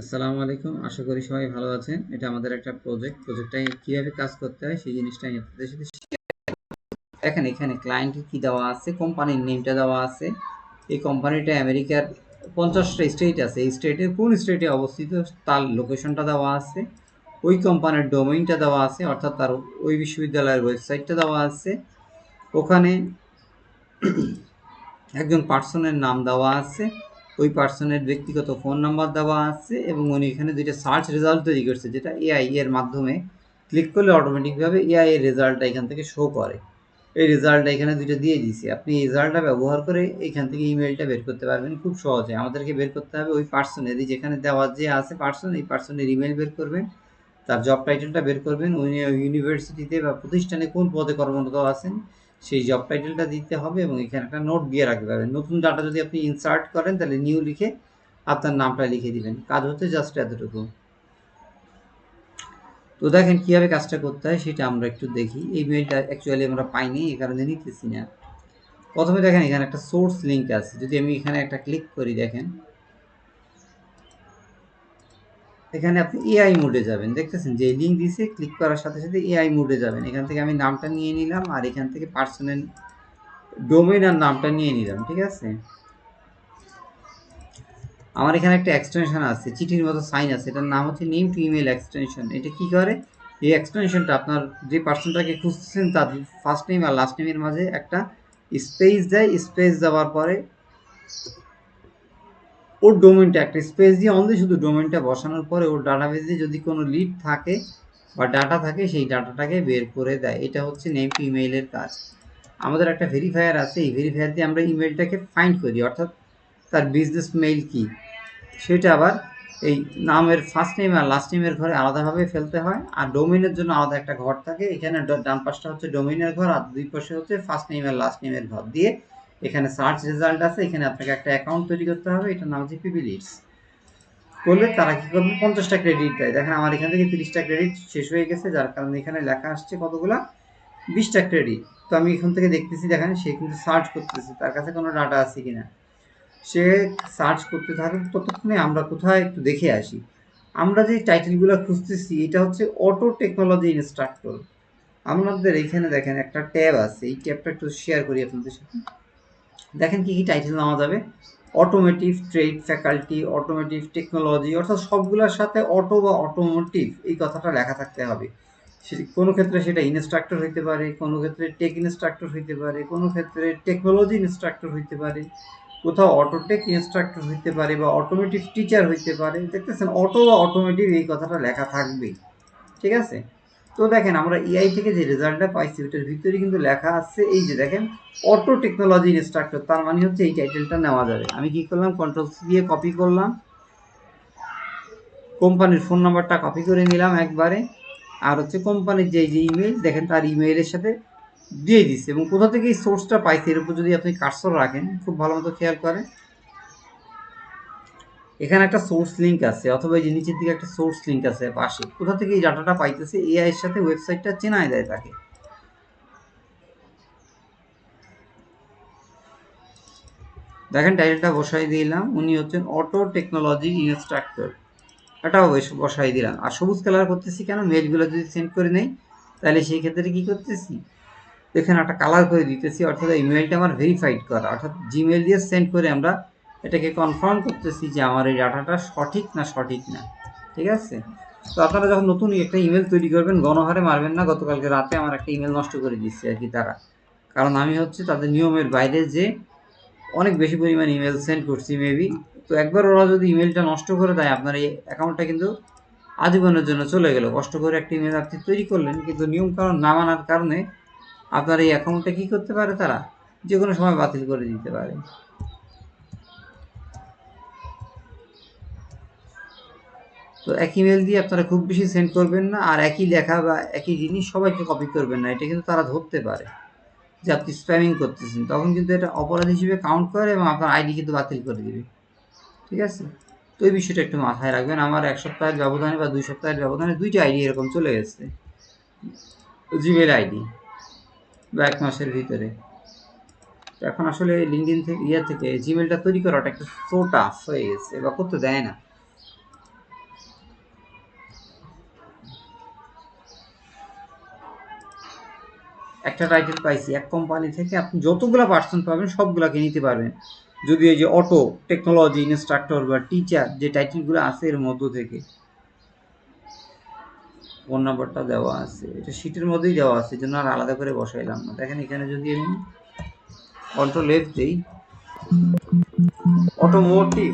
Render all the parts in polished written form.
আসসালামু আলাইকুম। আশা করি সবাই ভালো আছেন। এটা আমাদের একটা প্রজেক্টটা কিভাবে কাজ করতে হয় সেই জিনিসটা আমি আপনাদের সাথে দেখেন এখানে ক্লায়েন্টের কি দেওয়া আছে, কোম্পানির নেমটা দেওয়া আছে। এই কোম্পানিটা আমেরিকার 50টা স্টেট আছে, এই স্টেটের কোন স্টেটে অবস্থিত তার লোকেশনটা দেওয়া আছে, ওই কোম্পানির ডোমেইনটা দেওয়া আছে, অর্থাৎ তার ওই বিশ্ববিদ্যালয়ের ওয়েবসাইটটা দেওয়া আছে। ওখানে একজন পার্সনের নাম দেওয়া আছে, ওই পার্সনের ব্যক্তিগত ফোন নাম্বার দেওয়া আছে, এবং উনি এখানে দুইটা সার্চ রেজাল্ট তৈরি করছে, যেটা এআই এর মাধ্যমে ক্লিক করলে অটোমেটিকভাবে এআই এর রেজাল্টটা এখান থেকে শো করে। এই রেজাল্টটা এখানে দুইটা দিয়ে দিছি। আপনি এই রেজাল্টটা ব্যবহার করে এখান থেকে ইমেলটা বের করতে পারবেন খুব সহজে। আমাদেরকে বের করতে হবে ওই পার্সনের, এই যেখানে দেওয়া যে আছে পার্সন, এই পার্সনের ইমেল বের করবেন, তার জব টাইটেলটা বের করবেন, উনি ইউনিভার্সিটিতে বা প্রতিষ্ঠানে কোন পদে কর্মরত আছেন সেই জব টাইটেলটা দিতে হবে, এবং এখানে একটা নোট দিয়ে রাখতে পারবেন। নতুন ডাটা যদি আপনি ইনসার্ট করেন তাহলে নিউ লিখে আপনার নামটা লিখে দিবেন। কাজ হচ্ছে জাস্ট এতটুকু। তো দেখেন কীভাবে কাজটা করতে হয় সেটা আমরা একটু দেখি। এই মেইলটা অ্যাকচুয়ালি আমরা পাইনি, এই কারণে নিতেছি না। প্রথমে দেখেন এখানে একটা সোর্স লিঙ্ক আছে, যদি আমি এখানে একটা ক্লিক করি, দেখেন এখানে আপনি এআই মোডে যাবেন। দেখতেছেন যে লিঙ্ক দিয়েছে, ক্লিক করার সাথে সাথে এআই মোডে যাবেন। এখান থেকে আমি নামটা নিয়ে নিলাম, আর এখান থেকে পার্সোনাল ডোমেইন আর নামটা নিয়ে নিলাম। ঠিক আছে, আমার এখানে একটা এক্সটেনশন আছে, চিঠির মতো সাইন আছে, এটার নাম হচ্ছে নেম টু ইমেল এক্সটেনশন। এটা কি করে, এই এক্সটেনশনটা আপনার যে পার্সনটাকে খুঁজছেন তার ফার্স্ট নেম আর লাস্ট নেমের মাঝে একটা স্পেস দেয়। স্পেস দেওয়ার পরে ওর ডোমেনটা একটা স্পেস দিয়ে অনলি শুধু ডোমেনটা বসানোর পরে ওর ডাটাবেজে যদি কোনো লিড থাকে বা ডাটা থাকে সেই ডাটাটাকে বের করে দেয়। এটা হচ্ছে নেম টু ইমেইলের কাজ। আমাদের একটা ভেরিফায়ার আছে, এই ভেরিফায়ার দিয়ে আমরা ইমেলটাকে ফাইন্ড করি, অর্থাৎ তার বিজনেস মেইল কি সেটা আবার এই নামের ফার্স্ট নেম আর লাস্ট নেমের ঘরে আলাদাভাবে ফেলতে হয়, আর ডোমেইনের জন্য আলাদা একটা ঘর থাকে। এখানে ডান পাশটা হচ্ছে ডোমেইনের ঘর, আর দুই পাশে হচ্ছে ফার্স্ট নেম আর লাস্ট নেমের ঘর দিয়ে এখানে সার্চ রেজাল্ট আছে। এখানে আপনাকে একটা অ্যাকাউন্ট তৈরি করতে হবে, এটার নাম হচ্ছে পিপি লিডস। করলে তারা কি করবে, 50টা ক্রেডিট দেয়। দেখেন আমার এখান থেকে 30টা ক্রেডিট শেষ হয়ে গেছে, যার কারণে এখানে লেখা আসছে কতগুলা, 20টা ক্রেডিট। তো আমি এখান থেকে দেখতেছি, দেখেন সে কিন্তু সার্চ করতেছে তার কাছে কোনো ডাটা আছে কিনা। সে সার্চ করতে থাকে, ততক্ষণে আমরা কোথায় একটু দেখে আসি। আমরা যে টাইটেলগুলো খুঁজতেছি এটা হচ্ছে অটো টেকনোলজি ইনস্ট্রাক্টর। আপনাদের এখানে দেখেন একটা ট্যাব আছে, এই ট্যাবটা একটু শেয়ার করি আপনাদের সাথে। দেখেন কি কি টাইটেল নেওয়া যাবে, automotive trade faculty, automotive technology, অর্থাৎ সবগুলোর সাথে অটো বা অটোমোটিভ এই কথাটা লেখা থাকতে হবে। কোনো ক্ষেত্রে সেটা ইনস্ট্রাক্টর হইতে পারে, কোনো ক্ষেত্রে টেক ইনস্ট্রাক্টর হইতে পারে, কোনো ক্ষেত্রে টেকনোলজি ইনস্ট্রাক্টর হইতে পারে, কোথাও অটোটেক ইনস্ট্রাক্টর হইতে পারে, বা অটোমেটিভ টিচার হইতে পারে। দেখতেছেন অটো বা অটোমেটিভ এই কথাটা লেখা থাকবেই। ঠিক আছে, তো দেখেন আমরা এআই থেকে যে রেজাল্টটা পাইছি ওটার ভিতরে কিন্তু লেখা আছে, এই যে দেখেন অটো টেকনোলজি ইনস্ট্রাক্টর, তার মানে হচ্ছে এই টাইটেলটা নেওয়া যাবে। আমি কি করলাম, কন্ট্রোল সি দিয়ে কপি করলাম, কোম্পানির ফোন নাম্বারটা কপি করে নিলাম একবারে, আর হচ্ছে কোম্পানির যে ইমেল দেখেন তার ইমেইলের সাথে দিয়ে দিচ্ছে। এবং কোথা থেকে এই সোর্সটা পাইছে এর উপর যদি আপনি কার্সর রাখেন, খুব ভালো মতো খেয়াল করেন, এখানে একটা সোর্স লিঙ্ক আছে, অথবা এই যে নিচের দিকে একটা সোর্স লিঙ্ক আছে পাশে। কোথা থেকে এই ডাটাটা পাইতেছে, এআই এর সাথে ওয়েবসাইটটা চেনায় দেয় তাকে। দেখেন টাইটেলটা বসাই দিলাম, উনি হচ্ছেন অটো টেকনোলজি ইনস্ট্রাক্টর, এটাও বসাই দিলাম। আর সবুজ কালার করতেছি কেন, মেলগুলো যদি সেন্ড করে নেই তাহলে সেই ক্ষেত্রে কি করতেছি, এখানে একটা কালার করে দিতেছি, অর্থাৎ ইমেলটা আমার ভেরিফাইড করা, অর্থাৎ জিমেল দিয়ে সেন্ড করে আমরা এটাকে কনফার্ম করতেছি যে আমার এই ডাটাটা সঠিক না সঠিক না। ঠিক আছে, তো আপনারা যখন নতুন একটা ইমেল তৈরি করবেন গণহারে মারবেন না। গতকালকে রাতে আমার একটা ইমেল নষ্ট করে দিচ্ছে আর কি তারা, কারণ আমি হচ্ছে তাদের নিয়মের বাইরে যে অনেক বেশি পরিমাণ ইমেল সেন্ড করছি মেবি। তো একবার ওরা যদি ইমেলটা নষ্ট করে দেয়, আপনার এই অ্যাকাউন্টটা কিন্তু আজীবনের জন্য চলে গেল। কষ্ট করে একটা ইমেল আপনি তৈরি করলেন, কিন্তু নিয়মকানুন না মানার কারণে আপনার এই অ্যাকাউন্টটা কী করতে পারে, তারা যে কোনো সময় বাতিল করে দিতে পারে। তো এক ইমেল দিয়ে আপনারা খুব বেশি সেন্ড করবেন না, আর একই লেখা বা একই জিনিস সবাইকে কপি করবেন না, এটা কিন্তু তারা ধরতে পারে যে আপনি স্প্যামিং করতেছেন, তখন কিন্তু এটা অপরাধ হিসেবে কাউন্ট করে এবং আপনার আইডি কিন্তু বাতিল করে দেবে। ঠিক আছে, তো এই বিষয়টা একটু মাথায় রাখবেন। আমার 1 সপ্তাহের ব্যবধানে বা 2 সপ্তাহের ব্যবধানে 2টা আইডি এরকম চলে গেছে, জিমেল আইডি, বা 1 মাসের ভিতরে। তো এখন আসলে লিঙ্কডিন থেকে থেকে জিমেলটা তৈরি করাটা একটা সো টাফ হয়ে গেছে, বা করতে দেয় না। একটা টাইটেল পাইছি এক কোম্পানি থেকে, আপনি যতগুলো পার্সন পাবেন সবগুলাকে নিতে পারবেন, যদি এই যে অটো, টেকনোলজি, ইনস্ট্রাক্টর বা টিচার যে টাইটেলগুলো আছে এর মধ্য থেকে। ফোন নাম্বারটা দেওয়া আছে, এটা শীটের মধ্যেই দেওয়া আছে, এই জন্য আর আলাদা করে বসাইলাম না। দেখেন এখানে যদি আমি কন্ট্রোল এফ দিই, অটোমোটিভ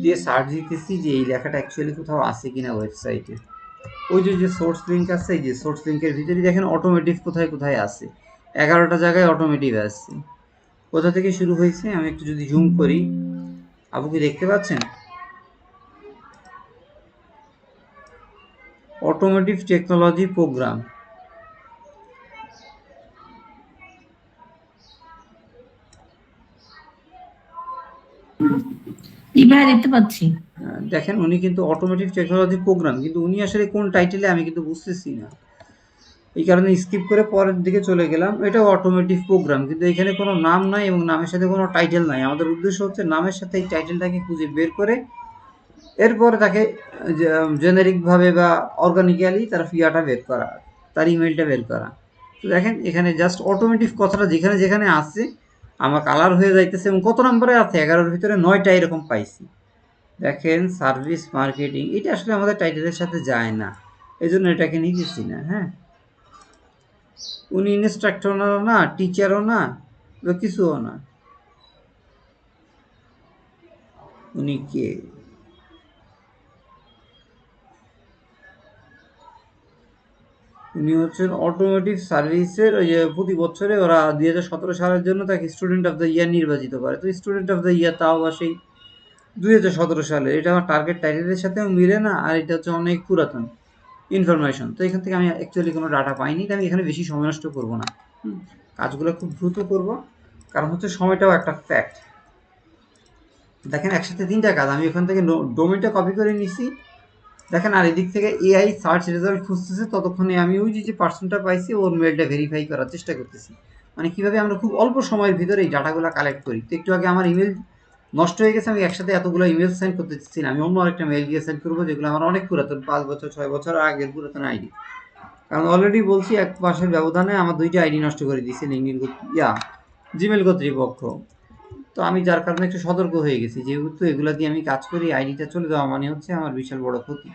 দিয়ে সার্চ দিতেছি যে এই লেখাটা অ্যাকচুয়ালি কোথাও আছে কিনা ওয়েবসাইটে। ওই যে সোর্স লিঙ্ক আছে, এই যে সোর্স লিঙ্কের ভিতরে দেখেন অটোমেটিভ কোথায় কোথায় আছে, 11টা জায়গায় অটোমেটিভ আছে। কোথা থেকে শুরু হয়েছে আমি একটু যদি জুম করি, আপু কি দেখতে পাচ্ছেন? অটোমেটিভ টেকনোলজি প্রোগ্রাম, দেখতে পাচ্ছি। দেখেন উনি কিন্তু অটোমেটিভ টেকনোলজি প্রোগ্রাম, কিন্তু উনি আসলে কোন টাইটেলে আমি কিন্তু বুঝতেছি না, এই কারণে স্কিপ করে পরের দিকে চলে গেলাম। এটাও অটোমেটিভ প্রোগ্রাম, কিন্তু এখানে কোনো নাম নাই এবং নামের সাথে কোনো টাইটেল নাই। আমাদের উদ্দেশ্য হচ্ছে নামের সাথে এই টাইটেলটাকে খুঁজে বের করে এরপরে তাকে জেনারিকভাবে বা অর্গানিক্যালি তার ফিয়াটা বের করা, তার ইমেলটা বের করা। তো দেখেন এখানে জাস্ট অটোমেটিভ কথাটা যেখানে যেখানে আছে আমার কালার হয়ে যাইতেছে, এবং কত নম্বরে আছে 11-র ভিতরে 9টা এরকম পাইছি। দেখেন সার্ভিস মার্কেটিং, এটা আসলে আমাদের টাইটেলের সাথে যায় না, এই জন্য এটাকে নিতেছি না। হ্যাঁ, উনি ইনস্ট্রাক্টরও না, টিচারও না, বা কিছুও না। উনি কে? উনি হচ্ছেন অটোমেটিভ সার্ভিসের, ওই যে প্রতি বছরে ওরা 2017 সালের জন্য তাকে স্টুডেন্ট অফ দ্য ইয়ার নির্বাচিত করে। তো স্টুডেন্ট অফ দ্য ইয়ার তাও বা সেই 2017 সালে, এটা আমার টার্গেট টাইটেলের সাথেও মিলে না, আর এটা হচ্ছে অনেক পুরাতন ইনফরমেশন। তো এখান থেকে আমি অ্যাকচুয়ালি কোনো ডাটা পাইনি, আমি এখানে বেশি সময় নষ্ট করবো না, কাজগুলো খুব দ্রুত করব, কারণ হচ্ছে সময়টাও একটা ফ্যাক্ট। দেখেন একসাথে 3টা কাজ, আমি ওখান থেকে ডোমেনটা কপি করে নিছি। দেখেন আর এদিক থেকে এআই সার্চ রেজাল্ট খুঁজতেছে, ততক্ষণে আমি ওই যে পার্সনটা পাইছি ওর মেলটা ভেরিফাই করার চেষ্টা করতেছি। মানে কিভাবে আমরা খুব অল্প সময়ের ভিতরে এই ডাটাগুলো কালেক্ট করি। তো একটু আগে আমার ইমেল নষ্ট হয়ে গেছে, আমি একসাথে এতগুলো ইমেল সেন্ড করতে চাচ্ছি না, আমি অন্য আরেকটা মেল দিয়ে সেন্ড করবো যেগুলো আমার অনেক পুরাতন, 5 বছর 6 বছর আগের পুরাতন আইডি। কারণ অলরেডি বলছি 1 মাসের ব্যবধানে আমার 2টা আইডি নষ্ট করে দিয়েছে লিঙ্কডিন জিমেল কর্তৃপক্ষ। তো আমি যার কারণে একটু সতর্ক হয়ে গেছি, যেহেতু এগুলা দিয়ে আমি কাজ করি, আইডিটা চলে যাওয়া মানে হচ্ছে আমার বিশাল বড় ক্ষতি।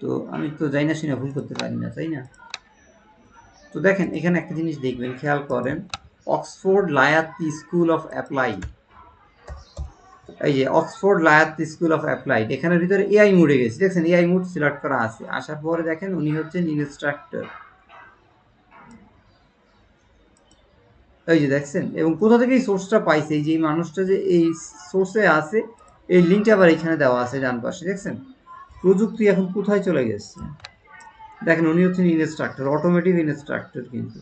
তো আমি তো যাই না শুনে ভুল করতে পারি না, তাই না? তো দেখেন এখানে একটা জিনিস দেখবেন, খেয়াল করেন, অক্সফোর্ড লায়াতি স্কুল অফ অ্যাপ্লাই, এই যে অক্সফোর্ড লায়াতি স্কুল অফ অ্যাপ্লাইড, এখানের ভিতরে এআই মুডে গেছে, দেখছেন এআই মুড সিলেক্ট করা আছে। আসার পরে দেখেন উনি হচ্ছেন ইনস্ট্রাক্টর, এই যে দেখছেন, এবং কোথা থেকে এই সোর্সটা পাইছে, এই যে এই মানুষটা যে এই সোর্সে আছে, এই লিঙ্কটা আবার এখানে দেওয়া আছে ডান পাশে, দেখছেন প্রযুক্তি এখন কোথায় চলে গেছে। দেখেন উনি হচ্ছেন ইনস্ট্রাক্টর, অটোমেটিভ ইনস্ট্রাক্টর, কিন্তু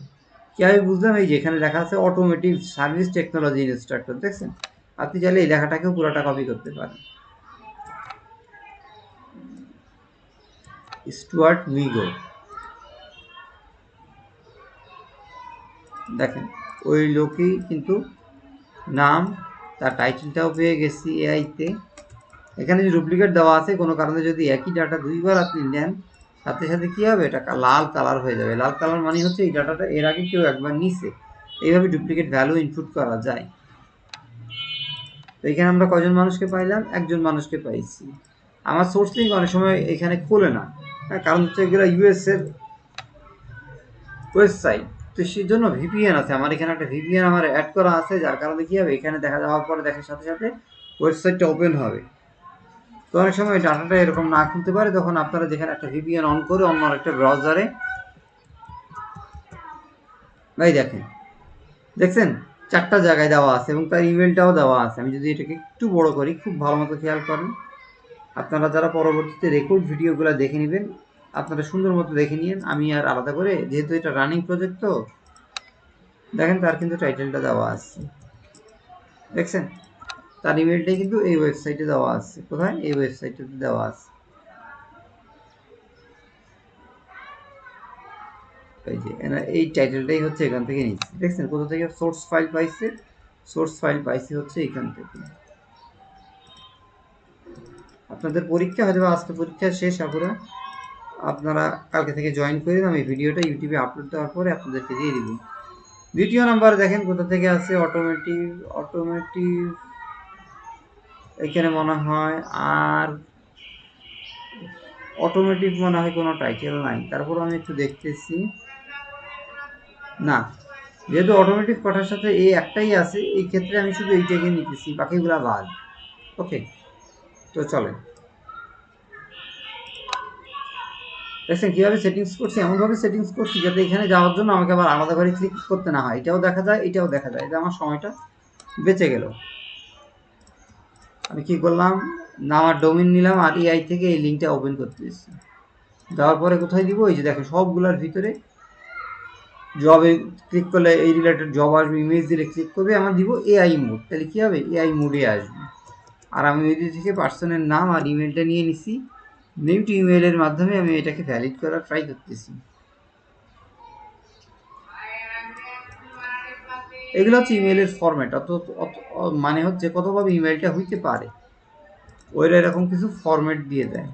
কি আমি বুঝলাম, এই যে এখানে লেখা আছে অটোমেটিভ সার্ভিস টেকনোলজি ইনস্ট্রাক্টর, দেখছেন। আপনি চাইলে এই লেখাটাকেও পুরোটা কপি করতে পারেন। স্টুয়ার্ট মিগো, দেখেন ওই লোকই কিন্তু নাম, তার টাইটেলটাও পেয়ে গেছি এআইতে। এখানে যে ডুপ্লিকেট দেওয়া আছে, কোনো কারণে যদি একই ডাটা দুইবার আপনি নেন, সাথে সাথে কী হবে, এটা লাল কালার হয়ে যাবে। লাল কালার মানে হচ্ছে এই ডাটাটা এর আগে কেউ একবার নিছে। এইভাবে ডুপ্লিকেট ভ্যালু ইনপুট করা যায়। তো এখানে আমরা কয়জন মানুষকে পাইলাম? একজন মানুষকে পাইছি। আমার সোর্স লিঙ্ক অনেক সময় এখানে খোলে না, কারণ হচ্ছে এগুলো ইউএস এর ওয়েবসাইট, তো সেই জন্য ভিপিএন আছে আমার এখানে, একটা ভিপিএন আমার অ্যাড করা আছে, যার কারণে কী হবে, এখানে দেখা যাওয়ার পরে দেখার সাথে সাথে ওয়েবসাইটটা ওপেন হবে। তো অনেক সময় ডাটাটা এরকম না খুলতে পারে, তখন আপনারা যেখানে একটা ভিপিএন অন করে অন্য একটা ব্রাউজারে, ভাই দেখেন, দেখছেন 4টা জায়গায় দেওয়া আছে এবং তার ইমেলটাও দেওয়া আছে। আমি যদি এটাকে একটু বড় করি, খুব ভালো মতো খেয়াল করেন, আপনারা যারা পরবর্তীতে রেকর্ড ভিডিওগুলো দেখে নেবেন, আপনারা সুন্দর মতো দেখে নিন। আমি আর আলাদা করে, যেহেতু এটা রানিং প্রজেক্ট, তো দেখেন তার কিন্তু টাইটেলটা দেওয়া আছে, দেখছেন তার ইমেলটাই কিন্তু এই ওয়েবসাইটে দেওয়া আছে। কোথায়? এই ওয়েবসাইটটাতে দেওয়া আছে। এই যে এই টাইটেলটাই হচ্ছে এখান থেকে নিচ্ছি, দেখছেন কোথা থেকে সোর্স ফাইল পাইছে, সোর্স ফাইল পাইছি হচ্ছে এখান থেকে। আপনাদের পরীক্ষা হয়তো আজকে পরীক্ষা শেষ আপুরা, আপনারা কালকে থেকে জয়েন করে আমি ভিডিওটা ইউটিউবে আপলোড দেওয়ার পরে আপনাদেরকে দিয়ে দিব। দ্বিতীয় নাম্বার দেখেন কোথা থেকে আছে, অটোমেটিভ এখানে মনে হয় আর অটোমেটিভ মনে হয় কোনো টাইটেল নাই, তারপর আমি একটু দেখতেছি না, যেহেতু অটোমেটিভ কথার সাথে এই একটাই আছে, এই ক্ষেত্রে আমি শুধু এইটাকে নিতেছি, বাকিগুলা বাদ। ওকে, তো চলেন দেখছেন কীভাবে সেটিংস করছি, এমনভাবে সেটিংস করছি যাতে এখানে যাওয়ার জন্য আমাকে আবার আলাদা করে ক্লিক করতে না হয়, এটাও দেখা যায় এটাও দেখা যায়, এটা আমার সময়টা বেঁচে গেল। আমি কি করলাম না, আমার ডোমেন নিলাম আর এআই থেকে এই লিঙ্কটা ওপেন করতে দিচ্ছি, দেওয়ার পরে কোথায় দিব, এই যে দেখেন সবগুলোর ভিতরে জবে ক্লিক করলে এই রিলেটেড জব আসবে, ইমেজ দিলে ক্লিক করবে, আমার দিব এআই মোড, তাহলে কী হবে এআই মোডে আসবে। আর আমি ওই দিক থেকে পার্সনের নাম আর ইমেলটা নিয়ে নিছি, নেম টু ইমেলের মাধ্যমে আমি এটাকে ভ্যালিড করার ট্রাই করতেছি। এগুলো হচ্ছে ইমেলের ফরম্যাট, মানে হচ্ছে কতভাবে ইমেলটা হইতে পারে ওইরা এরকম কিছু ফরম্যাট দিয়ে দেয়।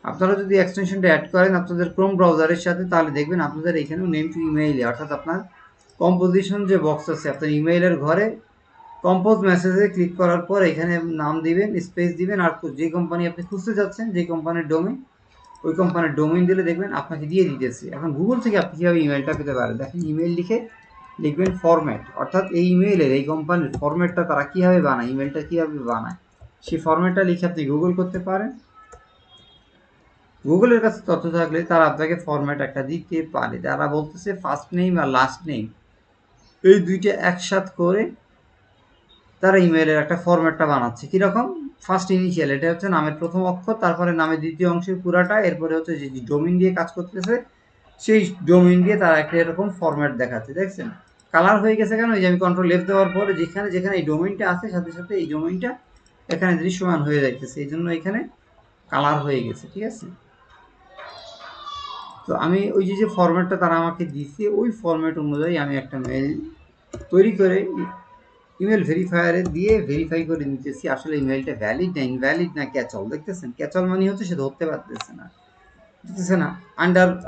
আপনারা যদি এক্সটেনশনটা অ্যাড করেন আপনাদের ক্রোম ব্রাউজারের সাথে, তাহলে দেখবেন আপনাদের এখানেও নেম টু ইমেইলে, অর্থাৎ আপনার কম্পোজিশন যে বক্স আছে আপনার ইমেইলের ঘরে কম্পোজ মেসেজে ক্লিক করার পর এখানে নাম দিবেন, স্পেস দিবেন, আর যে কোম্পানি আপনি খুঁজতে যাচ্ছেন, যে কোম্পানির ডোমেইন, ওই কোম্পানির ডোমেইন দিলে দেখবেন আপনাকে দিয়ে দিতেছে। এখন গুগল থেকে আপনি কীভাবে ইমেলটা পেতে পারেন, দেখেন ইমেল লিখে লিখবেন ফরম্যাট, অর্থাৎ এই ইমেইলের এই কোম্পানির ফরম্যাটটা তারা কীভাবে বানায়, ইমেলটা কীভাবে বানায়, সেই ফরম্যাটটা লিখে আপনি গুগল করতে পারেন। গুগলের কাছে তথ্য থাকলে তারা আপনাকে ফরম্যাট একটা দিতে পারে, তারা বলতেছে ফার্স্ট নেম আর লাস্ট নেম এই দুইটা একসাথ করে তারা ইমেলের একটা ফরম্যাটটা বানাচ্ছে। কীরকম, ফার্স্ট ইনিশিয়াল এটা হচ্ছে নামের প্রথম অক্ষর, তারপরে নামের দ্বিতীয় অংশের পুরাটা, এরপরে হচ্ছে যে ডোমেইন দিয়ে কাজ করতেছে সেই ডোমেইন দিয়ে তারা একটা এরকম ফরম্যাট দেখাচ্ছে। দেখছেন কালার হয়ে গেছে কেন, এই যে আমি কন্ট্রোল লেফট দেওয়ার পরে যেখানে যেখানে এই ডোমেইনটা আছে সাথে সাথে এই ডোমেইনটা এখানে দৃশ্যমান হয়ে যাইতেছে, এই জন্য এখানে কালার হয়ে গেছে। ঠিক আছে, তো আমি ওই যে ফরম্যাটটা তারা আমাকে দিচ্ছে ওই ফরম্যাট অনুযায়ী আমি একটা মেল তৈরি করে ইমেল ভেরিফায়ারে দিয়ে ভেরিফাই করে নিতেছি আসলে ইমেলটা ভ্যালিড না ইনভ্যালিড না ক্যাচল। দেখতেছেন ক্যাচল মানে হচ্ছে সে ধরতে পারতেছে না, দেখতেছে না,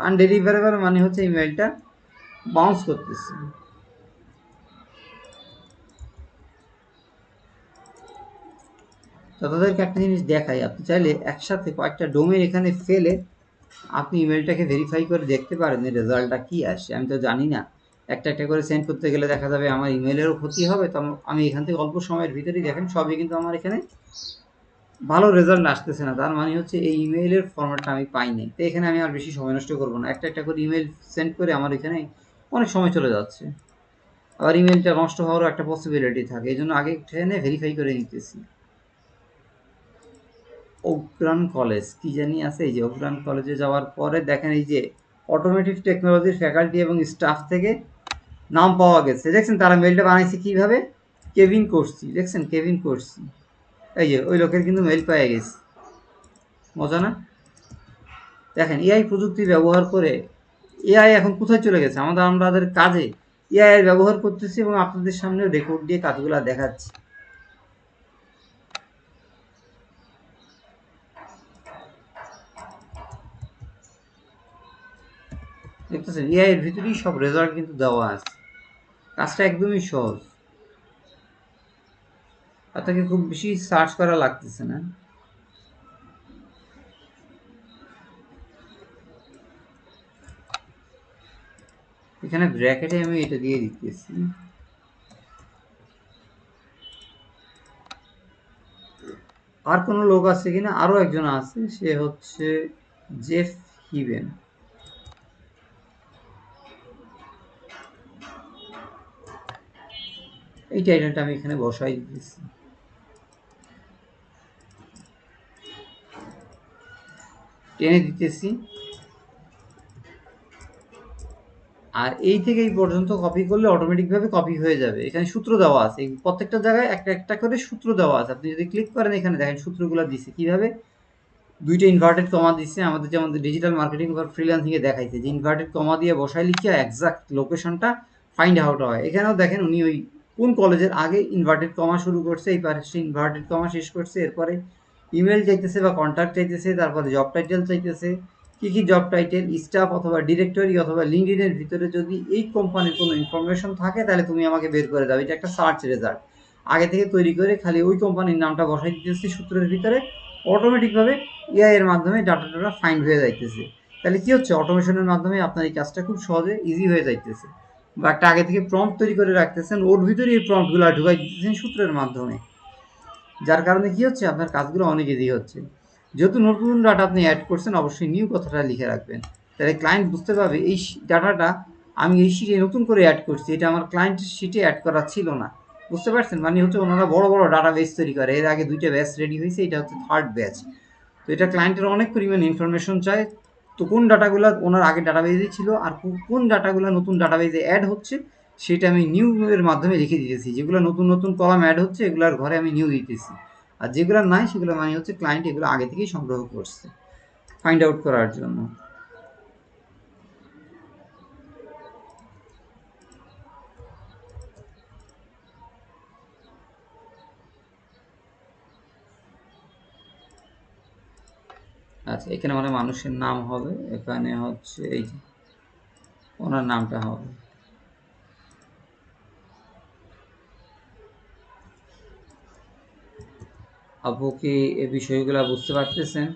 আনডেলিভারেবল মানে হচ্ছে ইমেলটা বাউন্স করতেছে। তো তাদেরকে একটা জিনিস দেখাই, আপনি চাইলে একসাথে কয়েকটা ডোমেন এখানে ফেলে আপনি ইমেলটাকে ভেরিফাই করে দেখতে পারেন রেজাল্টটা কী আসে। আমি তো জানি না, একটা একটা করে সেন্ড করতে গেলে দেখা যাবে আমার ইমেলেরও ক্ষতি হবে, তো আমি এখান থেকে অল্প সময়ের ভিতরেই দেখেন সবই কিন্তু আমার এখানে ভালো রেজাল্ট আসতেছে না, তার মানে হচ্ছে এই ইমেইলের ফরম্যাটটা আমি পাইনি। তো এখানে আমি আর বেশি সময় নষ্ট করবো না, একটা একটা করে ইমেল সেন্ড করে আমার এখানে অনেক সময় চলে যাচ্ছে, আবার ইমেলটা নষ্ট হওয়ারও একটা পসিবিলিটি থাকে, এই জন্য আগে এখানে ভেরিফাই করে নিতেছি। অগ্রাণ কলেজ কি জানি আছে, এই যে অগ্রাণ কলেজে যাওয়ার পরে দেখেন এই যে অটোমেটিভ টেকনোলজির ফ্যাকাল্টি এবং স্টাফ থেকে নাম পাওয়া গেছে। দেখছেন তারা মেলটা বানাইছে কীভাবে, কেভিন করছি, দেখছেন কেভিন করছি, এই যে ওই লোকের কিন্তু মেল পেয়ে গেছে, মজা না? দেখেন এআই প্রযুক্তি ব্যবহার করে এআই এখন কোথায় চলে গেছে, আমাদের কাজে এআই ব্যবহার করতেছি এবং আপনাদের সামনে রেকর্ড দিয়ে কাজগুলো দেখাচ্ছি। দেখতেছেন এআই এর ভিতরেই সব রেজাল্ট কিন্তু দেওয়া আছে, কাজটা একদমই সহজ, আপনাকে খুব বেশি সার্চ করা লাগতেছে না। এখানে ব্র্যাকেটে আমি এটা দিয়ে দিতেছি, আর কোনো লোক আছে কিনা, আরও একজন আছে, সে হচ্ছে জেফ হিবেন। এই টাইটেলটা আমি এখানে বসাই দিতেছি, টেনে দিতেছি, আর এই থেকে এই পর্যন্ত কপি করলে অটোমেটিকভাবে কপি হয়ে যাবে। এখানে সূত্র দেওয়া আছে, প্রত্যেকটা জায়গায় একটা একটা করে সূত্র দেওয়া আছে, আপনি যদি ক্লিক করেন এখানে দেখেন সূত্রগুলো দিছে কীভাবে, দুইটা ইনভার্টেড কমা দিচ্ছে, আমাদের যেমন ডিজিটাল মার্কেটিং ফর ফ্রিল্যান্সিংয়ে দেখাইছে যে ইনভার্টেড কমা দিয়ে বসায় লিখিয়া এক্সাক্ট লোকেশনটা ফাইন্ড আউট হয়। এখানেও দেখেন উনি ওই কোন কলেজের আগে ইনভার্টেড কমা শুরু করছে, এই পাশে ইনভার্টেড কমা শেষ করছে, এরপরে ইমেল চাইতেছে বা কন্ট্যাক্ট চাইতেছে, তারপরে জব টাইটেল চাইতেছে। কি কি জব টাইটেল, স্টাফ অথবা ডিরেক্টরি অথবা লিঙ্কডইনের ভিতরে যদি এই কোম্পানির কোনো ইনফরমেশন থাকে তাহলে তুমি আমাকে বের করে দাও। এটা একটা সার্চ রেজাল্ট আগে থেকে তৈরি করে খালি ওই কোম্পানির নামটা বসাই দিতেছি সূত্রের ভিতরে, অটোমেটিকভাবে এআই এর মাধ্যমে ডাটাটা ফাইন্ড হয়ে যাইতেছে। তাহলে কি হচ্ছে, অটোমেশনের মাধ্যমে আপনার এই কাজটা খুব সহজে ইজি হয়ে যাইতেছে। বা একটা আগে থেকে প্রম্পট তৈরি করে রাখতেছেন, ওর ভিতরে এই প্রম্পটগুলো ঢুকাই দিতেছেন সূত্রের মাধ্যমে, যার কারণে কি হচ্ছে, আপনার কাজগুলো অনেক ইজি হচ্ছে। যেহেতু নতুন ডাটা আপনি অ্যাড করছেন, অবশ্যই নিউ কথাটা লিখে রাখবেন, তাহলে ক্লায়েন্ট বুঝতে পারবে এই ডাটাটা আমি এই শিটে নতুন করে অ্যাড করছি, এটা আমার ক্লায়েন্টের শিটে অ্যাড করা ছিল না। বুঝতে পারছেন, মানে হচ্ছে ওনারা বড় বড় ডাটা বেস তৈরি করে, এর আগে 2টা ব্যাচ রেডি হয়েছে, এটা হচ্ছে 3rd ব্যাচ। তো এটা ক্লায়েন্টের অনেক পরিমাণ ইনফরমেশন চায়। তো কোন ডাটাগুলো ওনার আগে ডাটাবেজে ছিল আর কোন ডাটাগুলো নতুন ডাটাবেজে অ্যাড হচ্ছে, সেটা আমি নিউ এর মাধ্যমে লিখে দিতেছি। যেগুলো নতুন নতুন কলাম অ্যাড হচ্ছে এগুলোর ঘরে আমি নিউ দিতেছি, আর যেগুলো নাই সেগুলো মানে হচ্ছে ক্লায়েন্ট এগুলো আগে থেকেই সংগ্রহ করছে ফাইন্ড আউট করার জন্য। আচ্ছা, এখানে মানে মানুষের নাম হবে, এখানে হচ্ছে এই যে ওনার নামটা হবে। আপু কি এই বিষয়গুলো বুঝতে পারতেছেন?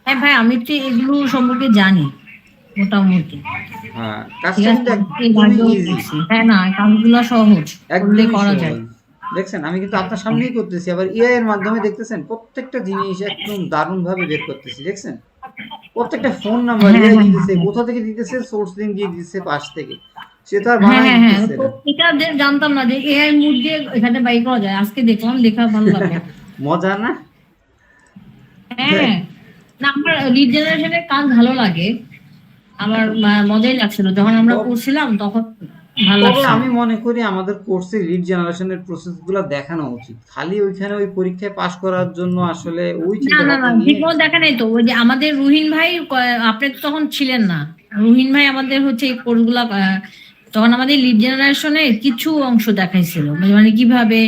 হ্যাঁ ভাই, আমি তো এগুলো সম্পর্কে জানি মোটামুটি। হ্যাঁ, ঠিক কাজটা আছে, কিন্তু আমি তো এর একদমই আগেও ইজি, করছি। হ্যাঁ না, কাজগুলো সহজ, করলে একদমই করা যায়। সহজ। দেখছেন আমি কিন্তু আপনার সামনেই করতেছি, আবার এআই এর মাধ্যমে দেখতেছেন প্রত্যেকটা জিনিস একদম দারুণ ভাবে বের করতেছি। দেখছেন প্রত্যেকটা ফোন নাম্বার হ্যাঁ এআই হ্যাঁ দিতেছে, হ্যাঁ কোথা থেকে দিতেছে, সোর্স লিঙ্ক দিয়ে দিতেছে পাশ থেকে, সে তো আর হ্যাঁ বানায় হ্যাঁ হ্যাঁ, দিতেছে তো না। এটা যে জানতাম না যে এআই মুড দিয়ে এখানে বাই করা যায়, আজকে দেখলাম, দেখা ভালো লাগলো। মজা না? হ্যাঁ, দেখ, না আমার লিড জেনারেশনের কাজ ভালো লাগে। আমার মজাই লাগছিল যখন আমরা তব- করছিলাম, তখন ভালো তবে লাগছিল। আমি মনে করি আমাদের কোর্সে লিড জেনারেশনের প্রসেসগুলো দেখানো উচিত। খালি ওইখানে ওই পরীক্ষায় পাশ করার জন্য আসলে ওই না চিন্তা না না, ভাবনা নিয়ে। ঠিকমতো দেখা নাই তো। ওই যে আমাদের রুহিন ভাই, আপনি তো তখন ছিলেন না। রুহিন ভাই আমাদের হচ্ছে এই কোর্সগুলা তখন আমাদের লিড জেনারেশনে কিছু অংশ দেখাইছিল, মানে কিভাবে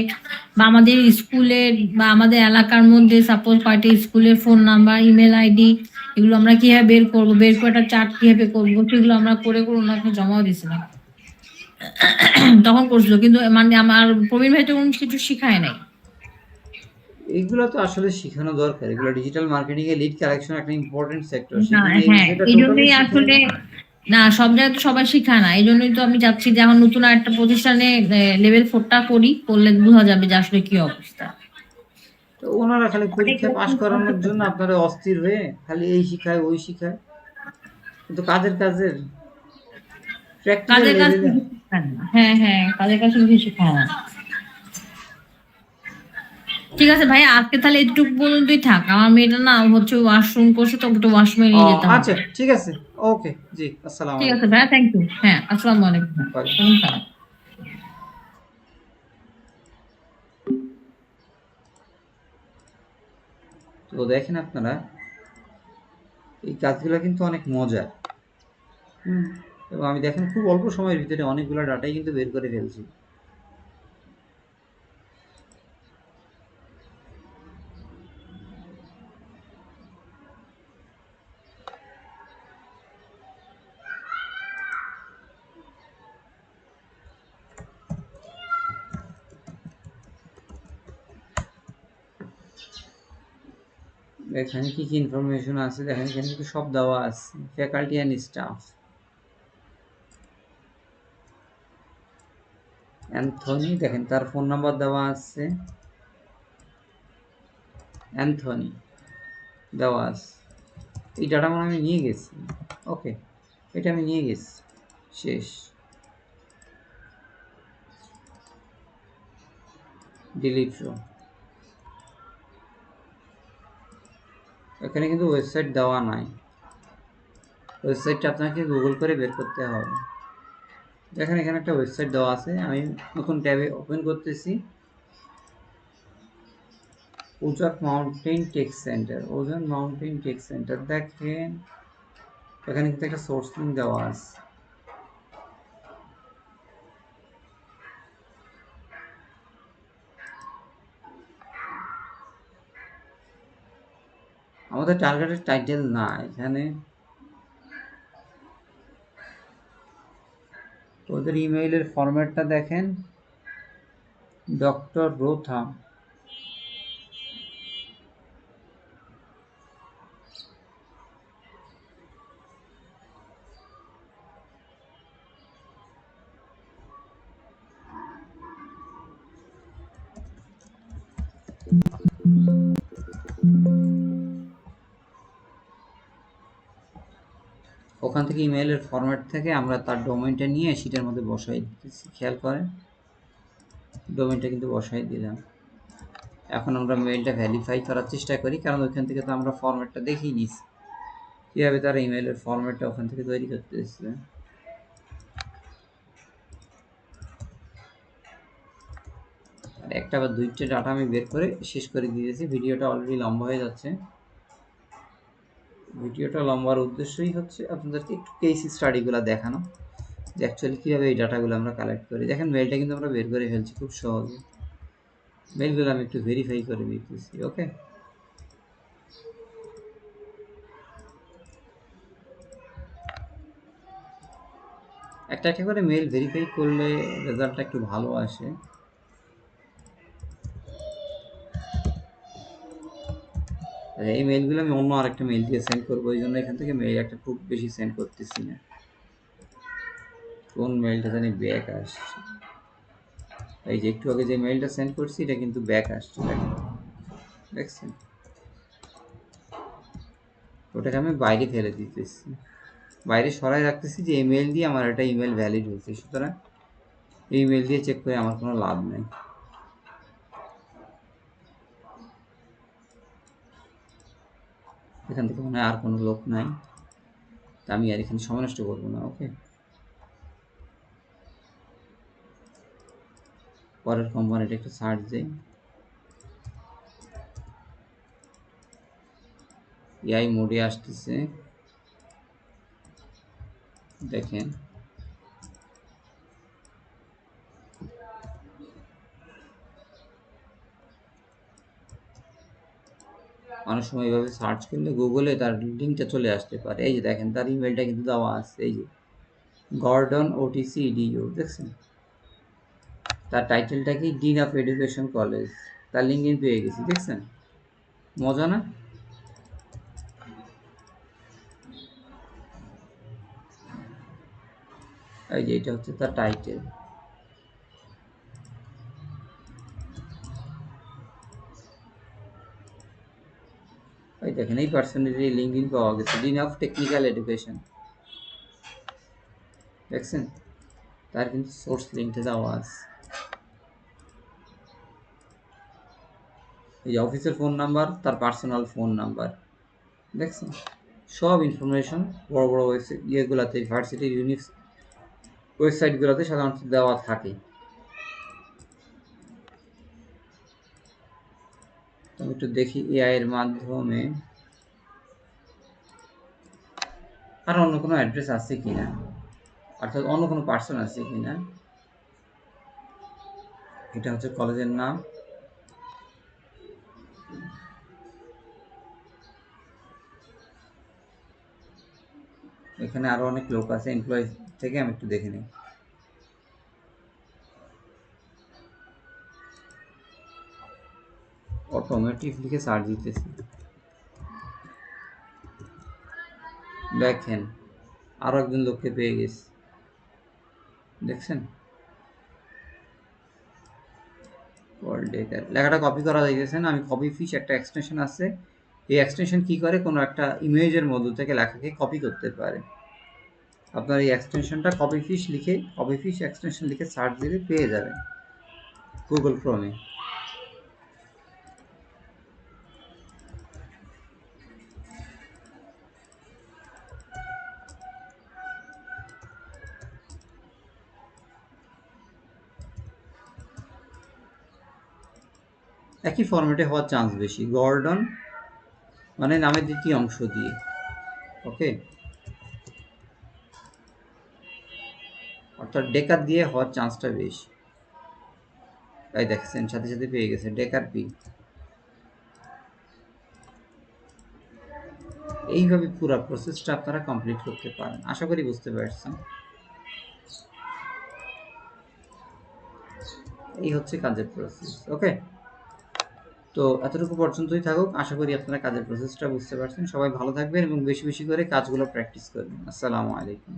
বা আমাদের স্কুলের বা আমাদের এলাকার মধ্যে সাপোজ কয়টা স্কুলের ফোন নাম্বার, ইমেল আইডি, এগুলো আমরা কিভাবে বের করবো, বের করে একটা চার্ট কিভাবে করবো, সেগুলো আমরা করে করে ওনাকে জমাও দিয়েছিলাম। তখন করছিল, কিন্তু মানে আমার প্রবীণ ভাই তো কোনো কিছু শিখায় নাই। এগুলো তো আসলে শেখানো দরকার, এগুলো ডিজিটাল মার্কেটিং এ লিড কালেকশন একটা ইম্পর্টেন্ট সেক্টর, না, সেখানে এই হ্যাঁ, বিষয়টা এই টোটালি জন্যই শিখায় আসলে না। না, সব জায়গায় তো সবাই শিখায় না। এই জন্যই তো আমি চাচ্ছি যে এখন নতুন আর একটা প্রতিষ্ঠানে লেভেল 4টা করি, করলে বোঝা যাবে যে আসলে কি অবস্থা। তো ওনারা খালি অনেক পরীক্ষায় পাশ রকম করানোর concept জন্য আছে। আপনারা অস্থির হয়ে খালি এই শিখায় ওই শিখায়, কিন্তু কাজের প্র্যাকটিক্যাল কাজের কাজ লেভেলে। কিছু শিখায় না। হ্যাঁ হ্যাঁ, কাজের কাজ কিছু শিখায় না। ঠিক আছে ভাই, আজকে তাহলে একটুকু পর্যন্তই থাক। আমার মেয়েটা না হচ্ছে ওয়াশরুম করছে, তো একটু ওয়াশরুমে ও নিয়ে যেতে হবে। আচ্ছা, ঠিক আছে, ওকে, জি, আসসালামু ঠিক আছে আলাইকুম। ভাইয়া, থ্যাংক ইউ। হ্যাঁ, আসসালামু আলাইকুম। ওয়ালাইকুম ওয়ালাইকুম আসসালাম। সালাম। তো দেখেন আপনারা, এই কাজগুলো কিন্তু অনেক মজার। হুম, এবং আমি দেখেন খুব অল্প সময়ের ভিতরে অনেকগুলো ডাটাই কিন্তু বের করে ফেলছি। এখানে কি কি ইনফরমেশন আছে দেখেন, এখানে কিন্তু সব দেওয়া আছে, ফ্যাকাল্টি অ্যান্ড স্টাফ। অ্যান্থনি দেখেন তার ফোন নাম্বার দেওয়া আছে, অ্যান্থনি দেওয়া আছে। এই ডাটা মানে আমি নিয়ে গেছি, ওকে, এটা আমি নিয়ে গেছি, শেষ, ডিলিট রো। এখানে কিন্তু ওয়েবসাইট দেওয়া নাই, ওয়েবসাইটটা আপনাকে গুগল করে বের করতে হবে। দেখেন এখানে একটা ওয়েবসাইট দেওয়া আছে, আমি নতুন ট্যাবে ওপেন করতেছি, ওজন মাউন্টেন টেক সেন্টার, ওজন মাউন্টেন টেক সেন্টার। দেখেন এখানে কিন্তু একটা সোর্স লিঙ্ক দেওয়া আছে, আমাদের টার্গেটের টাইটেল না, এখানে ওদের ইমেইলের ফরম্যাটটা দেখেন, ডক্টর রোথাম। ওখান থেকে ইমেইলের ফরম্যাট থেকে আমরা তার ডোমেইনটা নিয়ে শিটের মধ্যে বসাই দিতেছি, খেয়াল করেন ডোমেইনটা কিন্তু বসাই দিলাম। এখন আমরা মেইলটা ভ্যালিফাই করার চেষ্টা করি, কারণ ওইখান থেকে তো আমরা ফরম্যাটটা দেখেই নিছি কীভাবে তারা ইমেইলের ফরম্যাটটা ওখান থেকে তৈরি করতেছে। আর একটা বা দুইটা ডাটা আমি বের করে শেষ করে দিয়েছি। ভিডিওটা অলরেডি লম্বা হয়ে যাচ্ছে। ভিডিওটা লম্বার উদ্দেশ্যই হচ্ছে আপনাদেরকে একটু কেস স্টাডিগুলো দেখানো, যে অ্যাকচুয়ালি কীভাবে এই ডাটাগুলো আমরা কালেক্ট করি। দেখেন মেইলটা কিন্তু আমরা বের করে ফেলছি খুব সহজে। মেইলগুলো আমি একটু ভেরিফাই করে দিতেছি। ওকে, একটা একটা করে মেইল ভেরিফাই করলে রেজাল্টটা একটু ভালো আসে। এই মেইলগুলো আমি অন্য আরেকটা মেইল দিয়ে সেন্ড করবো, এই জন্য এখান থেকে মেইল একটা খুব বেশি সেন্ড করতেছি না। কোন মেইলটা জানি ব্যাক আসছে, এই যে একটু আগে যে মেইলটা সেন্ড করছি এটা কিন্তু ব্যাক আসছে, দেখছেন? ওটাকে আমি বাইরে ফেলে দিতেছি, বাইরে সরাই রাখতেছি, যে ইমেল দিয়ে আমার একটা ইমেল ভ্যালিড হয়েছে, সুতরাং এই ইমেল দিয়ে চেক করে আমার কোনো লাভ নেই। এখান থেকে মনে হয় আর কোনো লোক নাই, তা আমি আর এখানে সময় নষ্ট করবো না। ওকে, পরের কোম্পানিটা একটু সার্চ দিই। এআই মোডে আসতেছে, দেখেন অনেক সময় এইভাবে সার্চ করলে গুগলে তার লিঙ্কটা চলে আসতে পারে। এই যে দেখেন তার ইমেলটা কিন্তু দেওয়া আছে, এই যে গর্ডন ওটিসি ইডিইউ, দেখছেন? তার টাইটেলটা কি, ডিন অফ এডুকেশন কলেজ। তার লিঙ্কডিন পেয়ে গেছি, দেখছেন? মজা না? এই যে এটা হচ্ছে তার টাইটেল। এই দেখেন এই পার্সোনালিটি লিঙ্কডিন পাওয়া গেছে, ডিন অফ টেকনিক্যাল এডুকেশন, দেখছেন? তার কিন্তু সোর্স লিঙ্কটা দেওয়া আছে। এই যে অফিসের ফোন নাম্বার, তার পার্সোনাল ফোন নাম্বার, দেখছেন? সব ইনফরমেশন বড় বড় ওয়েবসাইট ইয়েগুলোতে, ভার্সিটির ইউনিক্স ওয়েবসাইটগুলোতে সাধারণত দেওয়া থাকে। আমি একটু দেখি এআই এর মাধ্যমে আর অন্য কোনো অ্যাড্রেস আছে কিনা, অর্থাৎ অন্য কোনো পার্সন আছে কিনা। এটা হচ্ছে কলেজের নাম, এখানে আরো অনেক লোক আছে এমপ্লয়ি থেকে, আমি একটু দেখে নিই। অটোমেটিক লিখে সার্চ দিতেছি, দেখেন আরো একজন লোককে পেয়ে গেছি, দেখছেন? লেখাটা কপি করা যাইতেছে না, আমি কপি ফিশ একটা এক্সটেনশন আছে, এই এক্সটেনশন কি করে, কোনো একটা ইমেজের মধ্য থেকে লেখাকে কপি করতে পারে। আপনার এই এক্সটেনশনটা কপি ফিশ লিখে, কপি ফিশ এক্সটেনশন লিখে সার্চ দিলে পেয়ে যাবেন গুগল ক্রোমে। একই ফরম্যাটে হওয়ার চান্স বেশি, গর্ডন মানে নামের দ্বিতীয় অংশ দিয়ে। ওকে, অর্থাৎ ডেকার দিয়ে হওয়ার চান্সটা বেশি। তাই দেখছেন সাথে সাথে পেয়ে গেছে ডেকার পি। এইভাবে পুরো প্রসেসটা আপনারা কমপ্লিট করতে পারেন। আশা করি বুঝতে পারছেন। এই হচ্ছে কাজের প্রসেস। ওকে, তো এতটুকু পর্যন্তই থাকুক। আশা করি আপনারা কাজের প্রসেসটা বুঝতে পারছেন। সবাই ভালো থাকবেন এবং বেশি বেশি করে কাজগুলো প্র্যাকটিস করবেন। আসসালামু আলাইকুম।